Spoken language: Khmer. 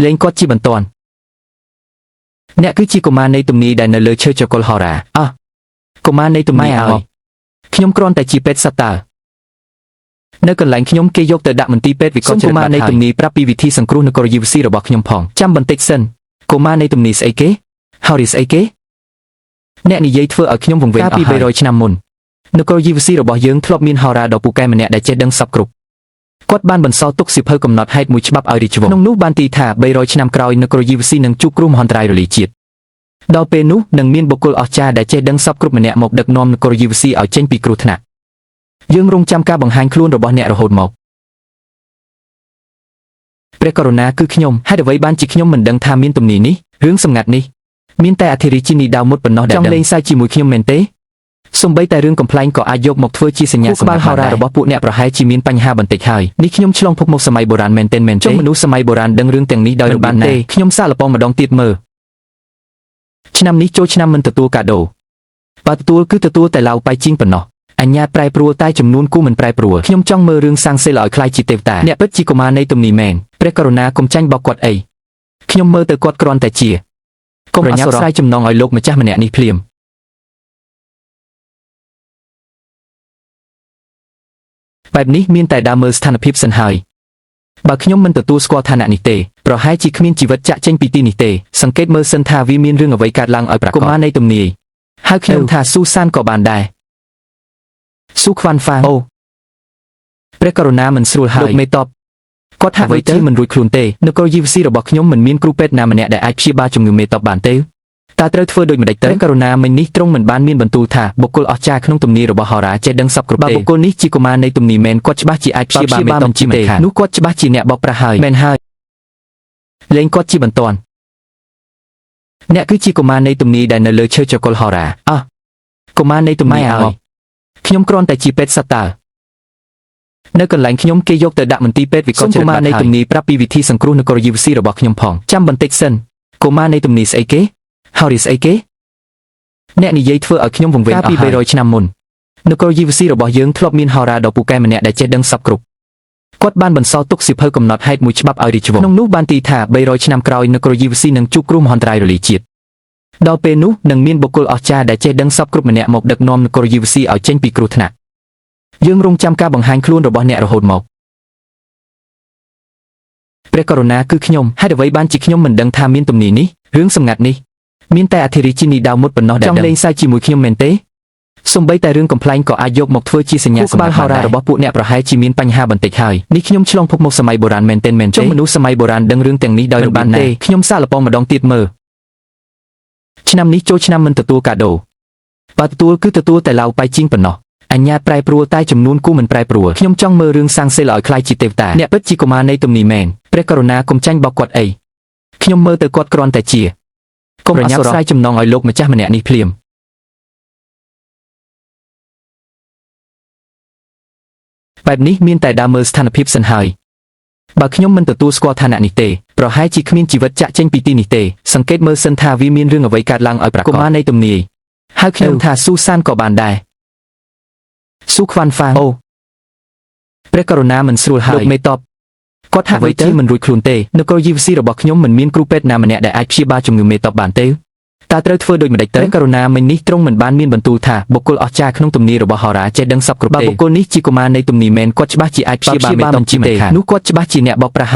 លេងគាត់ជាបន្ទាន់អ្នកគឺជាកុមារនៃទំនីដែលនៅលើឈើចកុលហោរាកុមារនៃទំនីឲ្យខ្ញុំគ្រាន់តែជាពេទ្យសត្វតើនៅកន្លែងខ្ញុំគេយកទៅដាក់មន្ទីរពេទ្យវិកលចរិតបាត់ហើយកុមារនៃទំនីប្រាប់ពីវិធីសង្គ្រោះនគរយីវស៊ីរបស់ខ្ញុំផងចាំបន្តិចសិនកុមារនៃទំនីស្អីគេហោរីស្អីគេអ្នកនិយាយធ្វើឲ្យខ្ញុំវង្វេងអស់ហើយកាលពី300ឆ្នាំមុននគរយីវស៊ីរបស់យើងធ្លាប់មានហោរាដ៏ពូកែម្នាក់ដែលចេះដឹងសពគ្រប់គាត់បានបន្សល់ទុកសៀវភៅកំណត់ហេតុមួយច្បាប់ឲ្យរាជវង្សក្នុងនោះបានទីថា300ឆ្នាំក្រោយនគរយីវស៊ីនឹងជួបគ្រោះមហន្តរាយរលាយជាតិដល់ពេលនោះនឹងមានបុគ្គលអស្ចារ្យដែលចេះដឹងសពគ្រប់ម្នាក់មកដឹកនាំនគរយីវស៊ីឲ្យចេញពីគ្រោះថ្នាក់យើងរងចាំការបង្ហាញខ្លួនរបស់អ្នករហូតមកព្រះករុណាគឺខ្ញុំហេតុអ្វីបានជាខ្ញុំមិនដឹងថាមានទំនីនេះរឿងសម្ងាត់នេះមានតែអធិរាជិនីដាវមុតប៉ុណ្ណោះដែលចង់លេងសើចជាមួយខ្ញុំមែនទេសូម្បីតែរឿងកំ pl ែងក៏អាចយកមកធ្វើជាសញ្ញាសម្រាប់ហោរារបស់ពួកអ្នកប្រហែលជាមានបញ្ហាបន្តិចហើយនេះខ្ញុំឆ្លងភពមកសម័យបុរាណមែនទេចុះមនុស្សសម័យបុរាណដឹងរឿងទាំងនេះដោយរបៀបណាខ្ញុំសាកល្បងម្ដងទៀតមើលឆ្នាំនេះចូលឆ្នាំមិនទទួលកាដូបើទទួលគឺទទួលតែឡៅប៉ៃជីងប៉ុណ្ណោះអញ្ញាតប្រែប្រួលតែចំនួនគូមិនប្រែប្រួលខ្ញុំចង់មើលរឿងសាំងសេលឲ្យខ្លាយជាទេវតាអ្នកពិតជាកុមារនៃទំនីមែនព្រះករុណាកុំចាញ់បោកគាត់អីខ្ញុំមើលទៅគាត់គ្រាន់តែជាកុំប្រញាប់ស្រាយចំណងឲ្យលោកម្ចាស់ម្នាក់នេះភ្លាមបែបនេះមានតែដើរមើលស្ថានភាពសិនហើយបើខ្ញុំមិនទទួលស្គាល់ឋានៈនេះទេប្រហែលជាគ្មានជីវិតចាក់ចេញពីទីនេះទេសង្កេតមើលសិនថាវាមានរឿងអ្វីកើតឡើងឲ្យប្រាកដកុមារនៃទំនីហើយខ្ញុំថាស៊ូសានក៏បានដែរស៊ូខ្វាន់ហ្វាងអូព្រះករុណាមិនស្រួលហើយលោកមេតបគាត់ហាក់បីជាមិនរួចខ្លួនទេនគរយីវស៊ីរបស់ខ្ញុំមិនមានគ្រូពេទ្យណាម្នាក់ដែលអាចព្យាបាលជំងឺមេតបបានទេតើត្រូវធ្វើដូចម្តេចទៅព្រះករុណាមិញនេះទ្រង់មិនបានមានបន្ទូលថាបុគ្គលអស្ចារ្យក្នុងទំនីរបស់ហោរាចេះដឹងសពគ្រប់ទេបើបុគ្គលនេះជាកុមារនៃទំនីមែនគាត់ច្បាស់ជាអាចព្យាបាលមេតបជាមិនខាននោះគាត់ច្បាស់ជាអ្នកបោកប្រាស់ហើយមែនហើយលេងគាត់ជាបន្ទាន់អ្នកគឺជាកុមារនៃទំនីដែលនៅលើឈើចកុលហោរាកុមារនៃទំនីឲ្យខ្ញុំគ្រាន់តែជាពេទ្យសត្វតើនៅកន្លែងខ្ញុំគេយកទៅដាក់មន្ទីរពេទ្យវិកលចរិតបាត់ហើយកុមារនៃទំនីប្រាប់ពីវិធីសង្គ្រោះនគរយីវស៊ីរបស់ខ្ញុំផងចាំបន្តិចសិនកុមារនៃទំនីស្អីគេហោរីស្អីគេអ្នកនិយាយធ្វើឲ្យខ្ញុំវង្វេងអស់ហើយកាលពី300ឆ្នាំមុននគរយីវស៊ីរបស់យើងធ្លាប់មានហោរាដ៏ពូកែម្នាក់ដែលចេះដឹងសពគ្រប់គាត់បានបន្សល់ទុកសៀវភៅកំណត់ហេតុមួយច្បាប់ឲ្យរាជវង្សក្នុងនោះបានទីថា300ឆ្នាំក្រោយនគរយីវស៊ីនឹងជួបគ្រោះមហន្តរាយរលាយជាតិដល់ពេលនោះនឹងមានបុគ្គលអស្ចារ្យដែលចេះដឹងសពគ្រប់ម្នាក់មកដឹកនាំនគរយីវស៊ីឲ្យចេញពីគ្រោះថ្នាក់យើងរងចាំការបង្ហាញខ្លួនរបស់អ្នករហូតមកព្រះករុណាគឺខ្ញុំហេតុអ្វីបានជាខ្ញុំមិនដឹងថាមានទំនីនេះរឿងសម្ងាត់នេះមានតែអធិរាជិនីដាវមុតប៉ុណ្ណោះដែលចង់លេងសើចជាមួយខ្ញុំមែនទេសូម្បីតែរឿងកំ pl ែងក៏អាចយកមកធ្វើជាសញ្ញាសម្រាប់ហោរារបស់ពួកអ្នកប្រហែលជាមានបញ្ហាបន្តិចហើយនេះខ្ញុំឆ្លងភពមកសម័យបុរាណមែនទេចុះមនុស្សសម័យបុរាណដឹងរឿងទាំងនេះដោយរបៀបណាខ្ញុំសាកល្បងម្ដងទៀតមើលឆ្នាំនេះចូលឆ្នាំមិនទទួលកាដូបើទទួលគឺទទួលតែឡៅប៉ៃជីងប៉ុណ្ណោះអញ្ញាតប្រែប្រួលតែចំនួនគូមិនប្រែប្រួលខ្ញុំចង់មើលរឿងសាំងសេលឲ្យខ្លាយជាទេវតាអ្នកពិតជាកុមារនៃទំនីមែនព្រះករុណាកុំចាញ់បោកគាត់អីខ្ញុំមើលទៅគាត់គ្រាន់តែជាកុំប្រញាប់ស្រាយចំណងឲ្យលោកម្ចាស់ម្នាក់នេះភ្លាមបែបនេះមានតែដើរមើលស្ថានភាពសិនហើយបើខ្ញុំមិនទទួលស្គាល់ឋានៈនេះទេប្រហែលជាគ្មានជីវិតចាក់ចេញពីទីនេះទេសង្កេតមើលសិនថាវាមានរឿងអ្វីកើតឡើងឲ្យប្រាកដកុមារនៃទំនីហើយខ្ញុំថាស៊ូសានក៏បានដែរស៊ូខ្វាន់ហ្វាងអូព្រះករុណាមិនស្រួលហើយលោកមេតបគាត់ហាក់បីជាមិនរួចខ្លួនទេនគរយីវស៊ីរបស់ខ្ញុំមិនមានគ្រូពេទ្យណាម្នាក់ដែលអាចព្យាបាលជំងឺមេតបបានទេតើត្រូវធ្វើដូចម្តេចទៅព្រះករុណាមិញនេះទ្រង់មិនបានមានបន្ទូលថាបុគ្គលអស្ចារ្យក្នុងទំនីរបស់ហោរាចេះដឹងសពគ្រប់ទេបើបុគ្គលនេះជាកុមារនៃទំនីមែនគាត់ច្បាស់ជាអាចព្យាបាលមេតបជាមិនខាននោះគាត់ច្បាស់ជាអ្នកបោកប្រាស់